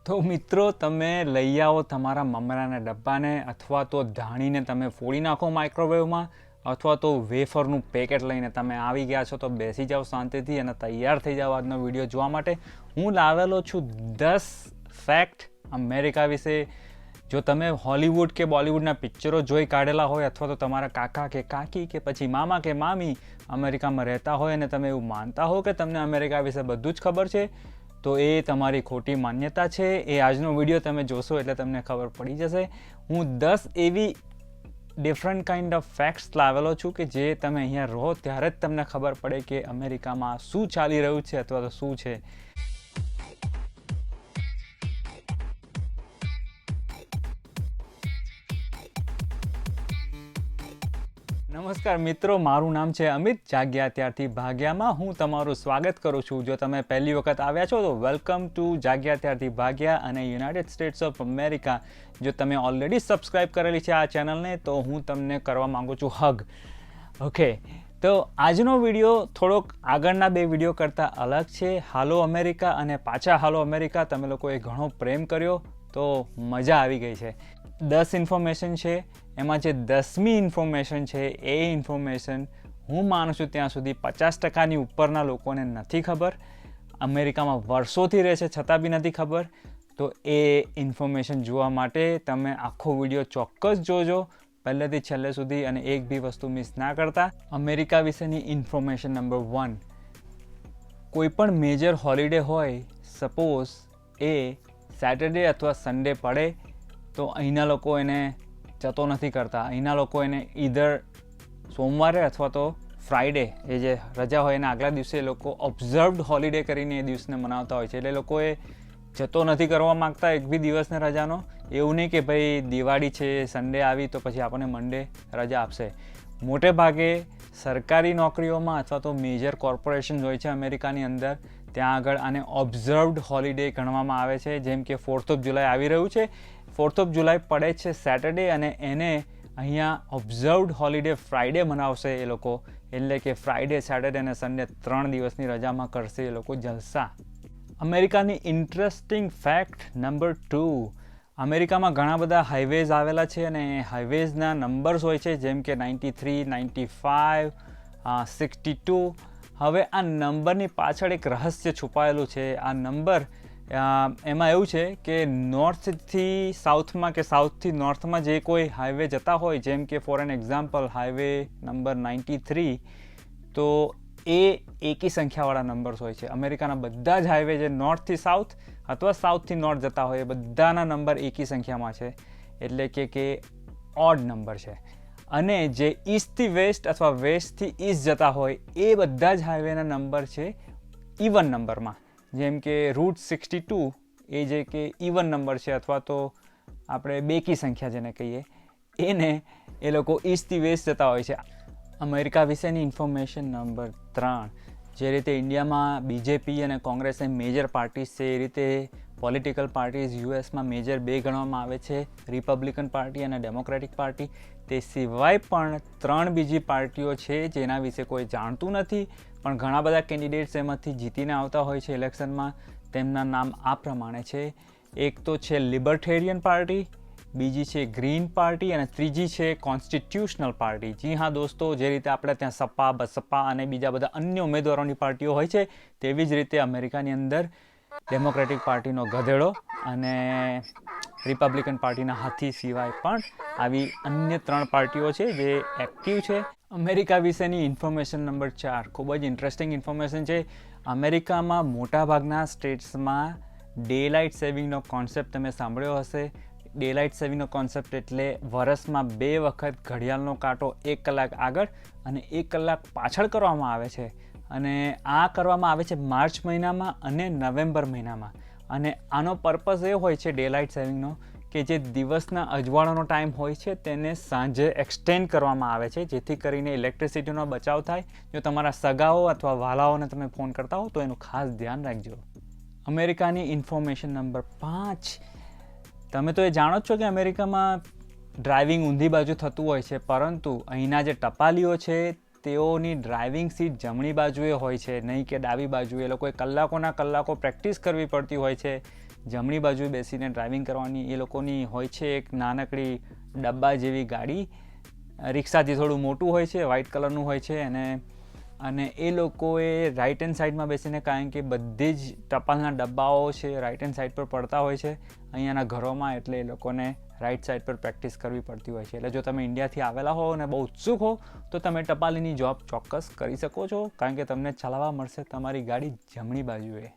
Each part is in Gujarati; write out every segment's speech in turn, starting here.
તો મિત્રો તમે લઈ આવો તમારા મમરાના ડબ્બાને અથવા તો ધાણીને તમે ફોડી નાખો માઇક્રોવેવમાં અથવા તો વેફરનું પેકેટ લઈને તમે આવી ગયા છો તો બેસી જાઓ શાંતિથી અને તૈયાર થઈ જાઓ આજનો વિડીયો જોવા માટે. હું લાવેલો છું 10 ફેક્ટ અમેરિકા વિશે. જો તમે હોલિવૂડ કે બોલિવૂડના પિક્ચરો જોઈ કાઢેલા હોય અથવા તો તમારા કાકા કે કાકી કે પછી મામા કે મામી અમેરિકામાં રહેતા હોય અને તમે એવું માનતા હો કે તમને અમેરિકા વિશે બધું જ ખબર છે, તો એ તમારી ખોટી માન્યતા છે. એ આજનો વિડીયો તમે જોશો એટલે તમને ખબર પડી જશે. હું 10 એવી ડિફરન્ટ કાઇન્ડ ઓફ ફેક્ટ્સ લાવેલો છું કે જે તમે અહીંયા રહો ત્યારે જ તમને ખબર પડે કે અમેરિકામાં શું ચાલી રહ્યું છે અથવા તો શું છે. નમસ્કાર મિત્રો, મારું નામ છે અમિત. જાગ્યા ત્યારથી ભાગ્યામાં હું તમારું સ્વાગત કરું છું. જો તમે પહેલી વખત આવ્યા છો તો વેલકમ ટુ જાગ્યા ત્યારથી ભાગ્યા અને યુનાઇટેડ સ્ટેટ્સ ઓફ અમેરિકા. જો તમે ઓલરેડી સબસ્ક્રાઈબ કરેલી છે આ ચેનલને તો હું તમને કરવા માગું છું હગ. ઓકે, તો આજનો વિડીયો થોડોક આગળના 2 વિડીયો કરતાં અલગ છે. હાલો અમેરિકા અને પાછા હાલો અમેરિકા તમે લોકોએ ઘણો પ્રેમ કર્યો તો મજા આવી ગઈ છે. 10 ઇન્ફોર્મેશન છે, એમાં જે 10મી ઇન્ફોર્મેશન છે એ ઇન્ફોર્મેશન હું માનું છું ત્યાં સુધી 50%ની ઉપરના લોકોને નથી ખબર. અમેરિકામાં વર્ષોથી રહે છે છતાં બી નથી ખબર. તો એ ઇન્ફોર્મેશન જોવા માટે તમે આખો વિડીયો ચોક્કસ જોજો પહેલેથી છેલ્લે સુધી અને એક બી વસ્તુ મિસ ના કરતા. અમેરિકા વિશેની ઇન્ફોર્મેશન નંબર 1, કોઈ પણ મેજર હોલિડે હોય, સપોઝ એ સેટરડે અથવા સન્ડે પડે તો અહીંના લોકો એને જતો નથી કરતા. અહીંના લોકો એને ઈધર સોમવારે અથવા તો ફ્રાઈડે, એ જે રજા હોય એના આગલા દિવસે એ લોકો ઓબ્ઝર્વડ હોલિડે કરીને એ દિવસને મનાવતા હોય છે. એટલે લોકોએ જતો નથી કરવા માગતા એક બી દિવસને રજાનો. એવું નહીં કે ભાઈ દિવાળી છે, સન્ડે આવી તો પછી આપણને મંડે રજા આપશે. મોટે ભાગે સરકારી નોકરીઓમાં અથવા તો મેજર કોર્પોરેશન હોય છે અમેરિકાની અંદર, ત્યાં આગળ આને ઓબ્ઝર્વડ હોલિડે ગણવામાં આવે છે. જેમ કે 4th ઓફ જુલાઈ આવી રહ્યું છે, 4th ઓફ જુલાઈ પડે છે સેટરડે અને એને અહીંયા ઓબ્ઝર્વડ હોલિડે ફ્રાઈડે મનાવશે એ લોકો. એટલે કે ફ્રાઈડે, સેટરડે અને સન્ડે 3 દિવસની રજામાં કરશે એ લોકો જલસા. અમેરિકાની ઇન્ટરેસ્ટિંગ ફેક્ટ નંબર 2, અમેરિકામાં ઘણા બધા હાઈવેઝ આવેલા છે અને હાઈવેઝના નંબર્સ હોય છે જેમ કે 93, 95, 62. હવે આ નંબરની પાછળ એક રહસ્ય છુપાયેલું છે. આ નંબર એમાં એવું છે કે નોર્થથી સાઉથમાં કે સાઉથથી નોર્થમાં જે કોઈ હાઈવે જતા હોય, જેમ કે for an example highway number 93, તો એ એકી સંખ્યાવાળા નંબર્સ હોય છે. અમેરિકાના બધા જ હાઈવે જે નોર્થથી સાઉથ અથવા સાઉથથી નોર્થ જતા હોય એ બધાના નંબર એકી સંખ્યામાં છે, એટલે કે ઓડ નંબર છે. અને જે ઈસ્ટથી વેસ્ટ અથવા વેસ્ટથી ઈસ્ટ જતા હોય એ બધા જ હાઈવેના નંબર છે ઇવન નંબરમાં. જેમ કે રૂટ 62 એ જે કે ઇવન નંબર છે અથવા તો આપણે બેકી સંખ્યા જેને કહીએ, એને એ લોકો ઈસ્ટથી વેસ્ટ જતા હોય છે. અમેરિકા વિશેની ઇન્ફોર્મેશન નંબર 3, જે રીતે ઇન્ડિયામાં બીજેપી અને કોંગ્રેસ એ મેજર પાર્ટીઝ છે, એ રીતે પોલિટિકલ પાર્ટીઝ યુએસમાં મેજર 2 ગણવામાં આવે છે, રિપબ્લિકન પાર્ટી અને ડેમોક્રેટિક પાર્ટી. તે સિવાય પણ 3 બીજી પાર્ટીઓ છે જેના વિશે કોઈ જાણતું નથી, પણ ઘણા બધા કેન્ડિડેટ્સ એમાંથી જીતીને આવતા હોય છે ઇલેક્શનમાં. તેમના નામ આ પ્રમાણે છે. એક તો છે લિબર્ટેરિયન પાર્ટી, બીજી છે ગ્રીન પાર્ટી અને ત્રીજી છે કોન્સ્ટિટ્યુશનલ પાર્ટી. જી હા દોસ્તો, જે રીતે આપણે ત્યાં સપા, બસપા અને બીજા બધા અન્ય ઉમેદવારોની પાર્ટીઓ હોય છે તેવી જ રીતે અમેરિકાની અંદર ડેમોક્રેટિક પાર્ટીનો ગધેડો અને રિપબ્લિકન પાર્ટીના હાથી સિવાય પણ આવી અન્ય 3 પાર્ટીઓ છે જે એક્ટિવ છે. અમેરિકા વિશેની ઇન્ફોર્મેશન નંબર 4, ખૂબ જ ઇન્ટરેસ્ટિંગ ઇન્ફોર્મેશન છે. અમેરિકામાં મોટાભાગના સ્ટેટ્સમાં ડે લાઇટ સેવિંગનો કોન્સેપ્ટ તમે સાંભળ્યો હશે. ડે લાઇટ સેવિંગનો કોન્સેપ્ટ એટલે વર્ષમાં 2 વખત ઘડિયાળનો કાંટો 1 કલાક આગળ અને 1 કલાક પાછળ કરવામાં આવે છે. અને આ કરવામાં આવે છે માર્ચ મહિનામાં અને નવેમ્બર મહિનામાં. અને આનો પર્પઝ એ હોય છે ડે લાઇટ સેવિંગનો કે જે દિવસના અજવાળાનો ટાઈમ હોય છે તેને સાંજે એક્સટેન્ડ કરવામાં આવે છે, જેથી કરીને ઇલેક્ટ્રિસિટીનો બચાવ થાય. જો તમારા સગાઓ અથવા વાલાઓને તમે ફોન કરતા હો તો એનું ખાસ ધ્યાન રાખજો. અમેરિકાની ઇન્ફોર્મેશન નંબર 5, તમે તો એ જાણો જ છો કે અમેરિકામાં ડ્રાઇવિંગ ઊંધી બાજુ થતું હોય છે, પરંતુ અહીંના જે ટપાલીઓ છે તેઓની ડ્રાઇવિંગ સીટ જમણી બાજુએ હોય છે, નહીં કે ડાબી બાજુએ. એ લોકોએ કલાકોના કલાકો પ્રેક્ટિસ કરવી પડતી હોય છે જમણી બાજુએ બેસીને ડ્રાઇવિંગ કરવાની એ લોકોની હોય છે એક નાનકડી ડબ્બા જેવી ગાડી, રિક્ષાથી થોડું મોટું હોય છે, વ્હાઇટ કલરનું હોય છે. અને એ લોકોએ રાઇટ હેન્ડ સાઈડમાં બેસીને, કારણ કે બધી જ ટપાલના ડબ્બાઓ છે રાઇટ હેન્ડ સાઈડ પર પડતા હોય છે અહીંયાના ઘરોમાં, એટલે એ લોકોને રાઇટ સાઈડ પર પ્રેક્ટિસ કરવી પડતી હોય છે. એટલે જો તમે ઇન્ડિયાથી આવેલા હો અને બહુ ઉત્સુક હો તો તમે ટપાલીની જોબ ચોક્કસ કરી શકો છો, કારણ કે તમને ચલાવવા મળશે તમારી ગાડી જમણી બાજુએ.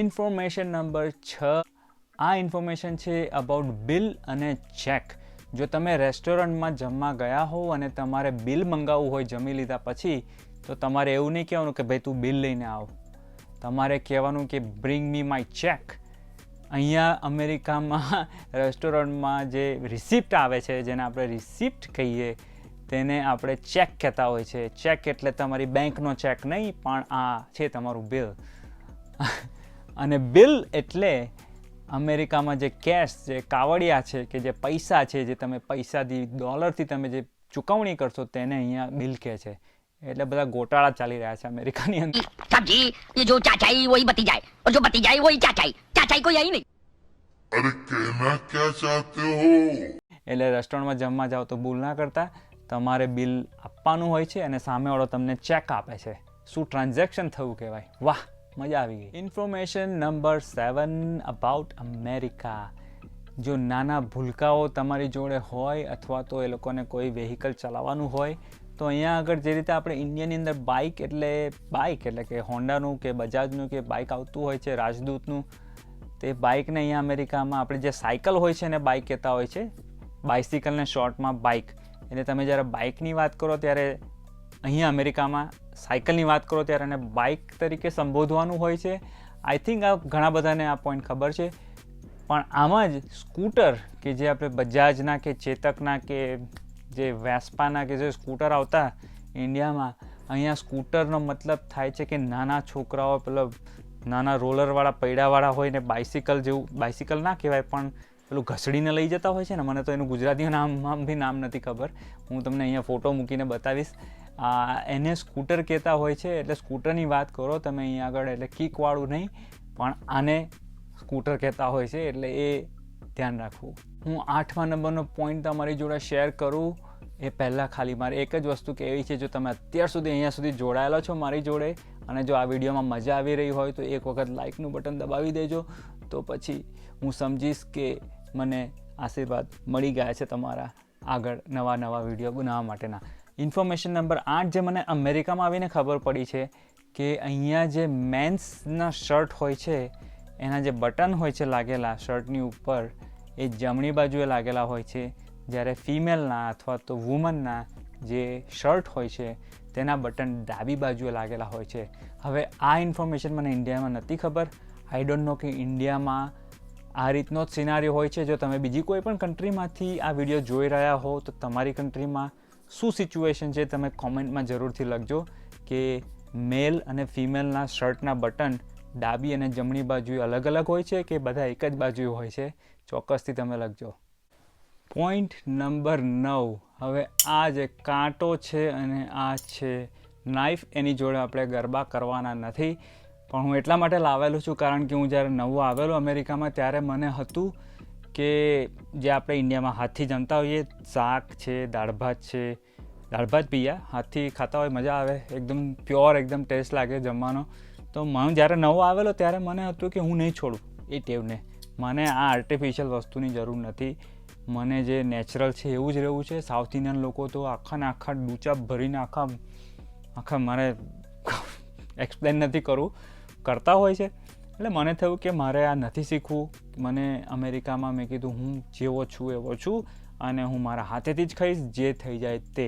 ઇન્ફોર્મેશન નંબર 6, આ ઇન્ફોર્મેશન છે અબાઉટ બિલ અને ચેક. જો તમે રેસ્ટોરન્ટમાં જમવા ગયા હો અને તમારે બિલ મંગાવવું હોય જમી લીધા પછી, તો તમારે એવું નહીં કહેવાનું કે ભાઈ તું બિલ લઈને આવ, તમારે કહેવાનું કે બ્રિંગ મી માય ચેક. અહીંયા અમેરિકામાં રેસ્ટોરન્ટમાં જે રિસિપ્ટ આવે છે, જેને આપણે રિસિપ્ટ કહીએ, તેને આપણે ચેક કહેતા હોય છે. ચેક એટલે તમારી બેંકનો ચેક નહીં, પણ આ છે તમારું બિલ. અને બિલ એટલે અમેરિકામાં જે કેશ, જે કાવડિયા છે, કે જે પૈસા છે, જે તમે પૈસાથી ડોલરથી તમે જે ચૂકવણી કરશો તેને અહીંયા બિલ કહે છે. એટલે બધા ગોટાળા ચાલી રહ્યા છે અમેરિકાની અંદર. सब्जी ये जो चाचाई वही बती जाए और जो बती जाए वही चाचाई, चाचाई को यही नहीं. अरे कहना क्या चाहते हो? એટલે રેસ્ટોરન્ટમાં જમવા જાઓ તો ભૂલ ના કરતા, તમારે બિલ આપવાનું હોય છે અને સામેવાળો તમને ચેક આપે છે. શું ટ્રાન્ઝેક્શન થયું કહેવાય. વાહ, મજા આવી ગઈ. Information number 7 about America. જો નાના ભૂલકાઓ તમારી જોડે હોય અથવા તો એ લોકોને કોઈ વેહિકલ ચલાવવાનું હોય, તો અહીંયા આગળ જે રીતે આપણે ઇન્ડિયાની અંદર બાઇક એટલે કે હોન્ડાનું કે બજાજનું કે બાઇક આવતું હોય છે, રાજદૂતનું, તે બાઇકને અહીંયા અમેરિકામાં આપણે જે સાયકલ હોય છે એને બાઇક કહેતા હોય છે. બાઇસિકલને શોર્ટમાં બાઇક. એટલે તમે જ્યારે બાઇકની વાત કરો ત્યારે અહીંયા અમેરિકામાં સાયકલની વાત કરો ત્યારે એને બાઇક તરીકે સંબોધવાનું હોય છે. આઈ થિંક આ ઘણા બધાને આ પોઈન્ટ ખબર છે. પણ આમાં જ સ્કૂટર, કે જે આપણે બજાજના કે ચેતકના કે જે વેસ્પાના કે જે સ્કૂટર આવતા ઇન્ડિયામાં, અહીંયા સ્કૂટરનો મતલબ થાય છે કે નાના છોકરાઓ પેલો નાના રોલરવાળા પૈડાવાળા હોય ને બાઇસિકલ જેવું, બાઇસિકલ ના કહેવાય પણ પેલું ઘસડીને લઈ જતા હોય છે ને, મને તો એનું ગુજરાતી નામ નથી ખબર, હું તમને અહીંયા ફોટો મૂકીને બતાવીશ. એને સ્કૂટર કહેતા હોય છે. એટલે સ્કૂટરની વાત કરો તમે અહીંયા આગળ, એટલે કિકવાળું નહીં, પણ આને સ્કૂટર કહેતા હોય છે. એટલે એ ધ્યાન રાખવું. હું 8મા નંબરનો પોઈન્ટ તમારી જોડે શેર કરું એ પહેલાં ખાલી મારે એક જ વસ્તુ કહેવી છે. જો તમે અત્યાર સુધી અહીંયા સુધી જોડાયેલા છો મારી જોડે અને જો આ વિડીયોમાં મજા આવી રહી હોય તો એક વખત લાઇકનું બટન દબાવી દેજો, તો પછી હું સમજીશ કે મને આશીર્વાદ મળી ગયા છે તમારા આગળ નવા વિડીયો બનાવવા માટેના. ઇન્ફોર્મેશન નંબર 8 જે મને અમેરિકામાં આવીને ખબર પડી છે કે અહીંયા જે મેન્સના શર્ટ હોય છે એના જે બટન હોય છે લાગેલા શર્ટની ઉપર, એ જમણી બાજુએ લાગેલા હોય છે, જ્યારે ફિમેલના અથવા તો વુમનના જે શર્ટ હોય છે તેના બટન ડાબી બાજુએ લાગેલા હોય છે. હવે આ ઇન્ફોર્મેશન મને ઇન્ડિયામાં નથી ખબર. આઈ ડોન્ટ નો કે ઇન્ડિયામાં આ રીતનો જ સિનારીઓ હોય છે. જો તમે બીજી કોઈ પણ કન્ટ્રીમાંથી આ વિડીયો જોઈ રહ્યા હો તો તમારી કન્ટ્રીમાં શું સિચ્યુએશન છે તમે કોમેન્ટમાં જરૂરથી લખજો કે મેલ અને ફિમેલના શર્ટના બટન ડાબી અને જમણી બાજુએ અલગ અલગ હોય છે કે બધા એક જ બાજુએ હોય છે. ચોક્કસથી તમે લખજો. Point number 9. હવે આ જે કાંટો છે અને આ છે નાઇફ, એની જોડે આપણે ગરબા કરવાના નથી. પણ હું એટલા માટે લાવેલું છું કારણ કે હું જ્યારે નવો આવેલો અમેરિકામાં ત્યારે મને હતું કે જે આપણે ઇન્ડિયામાં હાથથી જમતા હોઈએ, શાક છે, દાળ ભાત પીયા હાથથી ખાતા હોય, મજા આવે, એકદમ પ્યોર, એકદમ ટેસ્ટ લાગે જમવાનો. તો હું જ્યારે નવો આવેલો ત્યારે મને હતું કે હું નહીં છોડું એ ટેવને. મને આ આર્ટિફિશિયલ વસ્તુની જરૂર નથી. મને જે નેચરલ છે એવું જ રહેવું છે. સાઉથ ઇન્ડિયન લોકો તો આખા ડૂચા ભરીને આખા મારે એક્સપ્લેન નથી કરવું, કરતા હોય છે. એટલે મને થયું કે મારે આ નથી શીખવું. મને અમેરિકામાં મેં કીધું હું જેવો છું એવો છું અને હું મારા હાથેથી જ ખાઈશ, જે થઈ જાય તે.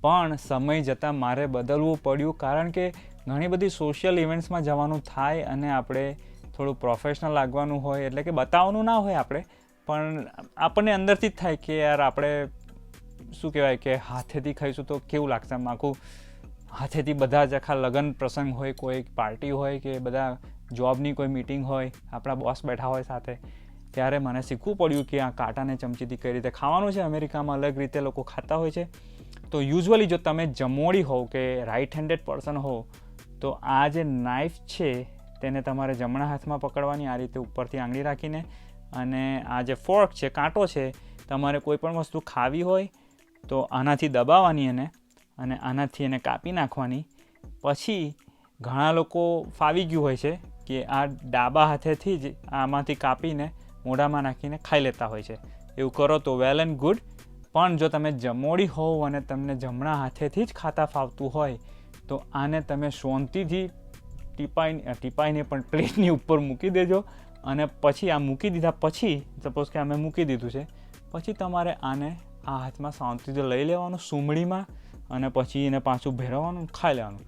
પણ સમય જતાં મારે બદલવું પડ્યું કારણ કે ઘણી બધી સોશિયલ ઇવેન્ટ્સમાં જવાનું થાય અને આપણે થોડું પ્રોફેશનલ લાગવાનું હોય, એટલે કે બતાવવાનું ના હોય આપણે, પણ આપણને અંદરથી જ થાય કે યાર આપણે શું કહેવાય કે હાથેથી ખાઈશું તો કેવું લાગશે. આખું હાથેથી બધા જ આખા લગ્ન પ્રસંગ હોય, કોઈ પાર્ટી હોય કે બધા જોબની કોઈ મીટિંગ હોય, આપણા બોસ બેઠા હોય સાથે, ત્યારે મને શીખવું પડ્યું કે આ કાંટાને ચમચીથી કઈ રીતે ખાવાનું છે. અમેરિકામાં અલગ રીતે લોકો ખાતા હોય છે. તો યુઝ્યુઅલી જો તમે જમોડી હોવ કે રાઇટ હેન્ડેડ પર્સન હો તો આ જે નાઇફ છે તેને તમારે જમણા હાથમાં પકડવાની, આ રીતે ઉપરથી આંગળી રાખીને. અને આ જે ફોર્ક છે, કાંટો છે, તમારે કોઈ પણ વસ્તુ ખાવી હોય તો આનાથી દબાવવાની અને આનાથી એને કાપી નાખવાની. પછી ઘણા લોકો ફાવી ગયું હોય છે કે આ ડાબા હાથેથી જ આમાંથી કાપીને મોઢામાં નાખીને ખાઈ લેતા હોય છે. એવું કરો તો વેલ એન્ડ ગુડ, પણ જો તમે જમોડી હોવ અને તમને જમણા હાથેથી જ ખાતા ફાવતું હોય તો આને તમે શાંતિથી ટીપાઈને પણ પ્લેટની ઉપર મૂકી દેજો. અને પછી આ મૂકી દીધા પછી, સપોઝ કે અમે મૂકી દીધું છે, પછી તમારે આને આ હાથમાં શાંતિથી લઈ લેવાનું સુમડીમાં, અને પછી એને પાછું ભેરવવાનું, ખાઈ લેવાનું.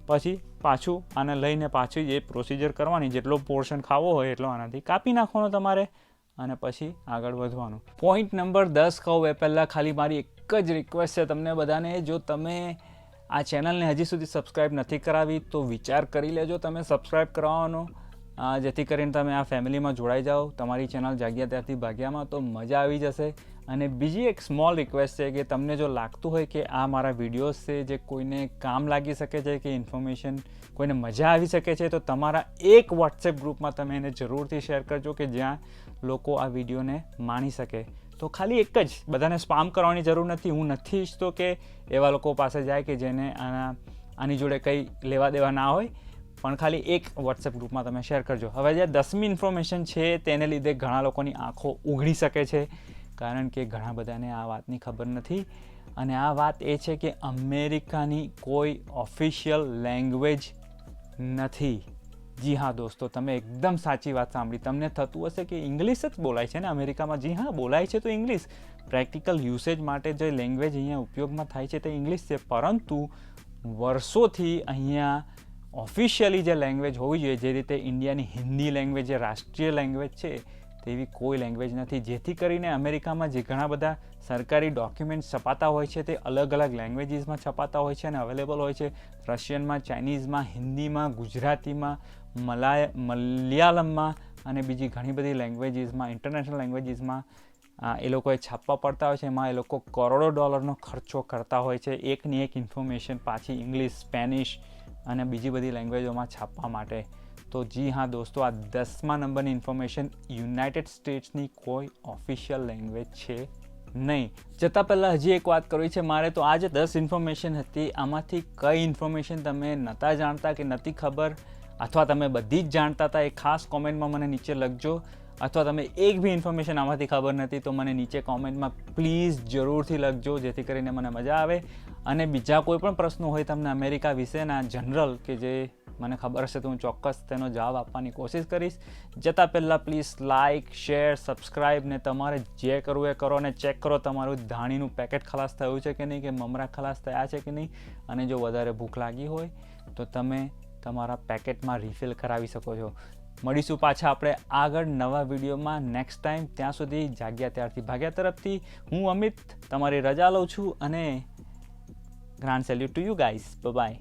પછી પાછું આને લઈને પાછી એ પ્રોસિજર કરવાની, જેટલો પોર્શન ખાવો હોય એટલો આનાથી કાપી નાખવાનો તમારે, અને પછી આગળ વધવાનું. પોઈન્ટ નંબર 10 કહું એ પહેલાં ખાલી મારી એક જ રિક્વેસ્ટ છે તમને બધાને, જો તમે આ ચેનલને હજી સુધી સબસ્ક્રાઈબ નથી કરાવી તો વિચાર કરી લેજો તમે સબસ્ક્રાઈબ કરાવવાનો, જેથી કરીને તમે આ ફેમિલીમાં જોડાઈ જાઓ. તમારી ચેનલ જાગ્યા ત્યારથી ભાગ્યામાં તો મજા આવી જશે. અને બીજી એક સ્મોલ રિક્વેસ્ટ છે કે તમને જો લાગતું હોય કે આ મારા વિડીયોઝ છે જે કોઈને કામ લાગી શકે છે કે ઇન્ફોર્મેશન કોઈને મજા આવી શકે છે, તો તમારા એક વોટ્સએપ ગ્રુપમાં તમે એને જરૂરથી શેર કરજો કે જ્યાં લોકો આ વિડીયોને માણી શકે. તો ખાલી એક જ, બધાને સ્પામ કરવાની જરૂર નથી. હું નથી ઈચ્છતો કે એવા લોકો પાસે જાય કે જેને આની જોડે કંઈ લેવા દેવા ના હોય, પણ ખાલી એક વોટ્સએપ ગ્રુપમાં તમે શેર કરજો. હવે જે 10મી ઇન્ફોર્મેશન છે તેને લીધે ઘણા લોકોની આંખો ઉઘડી શકે છે, કારણ કે ઘણા બધાને આ વાતની ખબર નથી. અને આ વાત એ છે કે અમેરિકાની કોઈ ઓફિશિયલ લેંગ્વેજ નથી. જી હા દોસ્તો, તમે એકદમ સાચી વાત સાંભળી. તમને થતું હશે કે ઇંગ્લિશ જ બોલાય છે ને અમેરિકામાં. જી હા, બોલાય છે તો ઇંગ્લિશ. પ્રેક્ટિકલ યુસેજ માટે જે લેંગ્વેજ અહીંયા ઉપયોગમાં થાય છે તે ઇંગ્લિશ છે, પરંતુ વર્ષોથી અહીંયા ઓફિશિયલી જે લેંગ્વેજ હોવી જોઈએ, જે રીતે ઇન્ડિયાની હિન્દી લેંગ્વેજ જે રાષ્ટ્રીય લેંગ્વેજ છે, તેવી કોઈ લેંગ્વેજ નથી. જેથી કરીને અમેરિકામાં જે ઘણા બધા સરકારી ડોક્યુમેન્ટ્સ છપાતા હોય છે તે અલગ અલગ લેંગ્વેજીસમાં છપાતા હોય છે અને અવેલેબલ હોય છે. રશિયનમાં, ચાઇનીઝમાં, હિન્દીમાં, ગુજરાતીમાં, મલયાલમમાં અને બીજી ઘણી બધી લેંગ્વેજીસમાં, ઇન્ટરનેશનલ લેંગ્વેજીસમાં એ લોકોએ છાપવા પડતા હોય છે. એમાં એ લોકો કરોડો ડોલરનો ખર્ચો કરતા હોય છે એકની એક ઇન્ફોર્મેશન પાછી ઇંગ્લિશ, સ્પેનિશ અને બીજી બધી લેંગ્વેજોમાં છાપવા માટે. તો જી હા દોસ્તો, આ 10મા નંબરની ઇન્ફોર્મેશન, યુનાઇટેડ સ્ટેટ્સની કોઈ ઓફિશિયલ લેંગ્વેજ છે નહીં. જતાં પહેલાં હજી એક વાત કરવી છે મારે. તો આ જે 10 ઇન્ફોર્મેશન હતી, આમાંથી કઈ ઇન્ફોર્મેશન તમે નહોતા જાણતા કે નથી ખબર, અથવા તમે બધી જ જાણતા હતા, એ ખાસ કોમેન્ટમાં મને નીચે લખજો. અથવા તમે એક બી ઇન્ફોર્મેશન આમાંથી ખબર નથી તો મને નીચે કોમેન્ટમાં પ્લીઝ જરૂરથી લખજો, જેથી કરીને મને મજા આવે. અને બીજા કોઈ પણ પ્રશ્નો હોય તમને અમેરિકા વિશેના જનરલ કે જે મને ખબર હશે તો હું ચોક્કસ તેનો જવાબ આપવાની કોશિશ કરીશ. જતાં પહેલાં પ્લીઝ લાઇક, શેર, સબસ્ક્રાઈબ, ને તમારે જે કરવું એ કરો, અને ચેક કરો તમારું ધાણીનું પેકેટ ખલાસ થયું છે કે નહીં, કે મમરા ખલાસ થયા છે કે નહીં. અને જો વધારે ભૂખ લાગી હોય તો તમે તમારા પેકેટમાં રિફિલ કરાવી શકો છો. મળીશું પાછા આપણે આગળ નવા વિડીયોમાં નેક્સ્ટ ટાઈમ. ત્યાં સુધી જાગ્યા ત્યારથી ભાગ્યા તરફથી હું અમિત તમારી રજા લઉં છું, અને grand salute to you guys. By.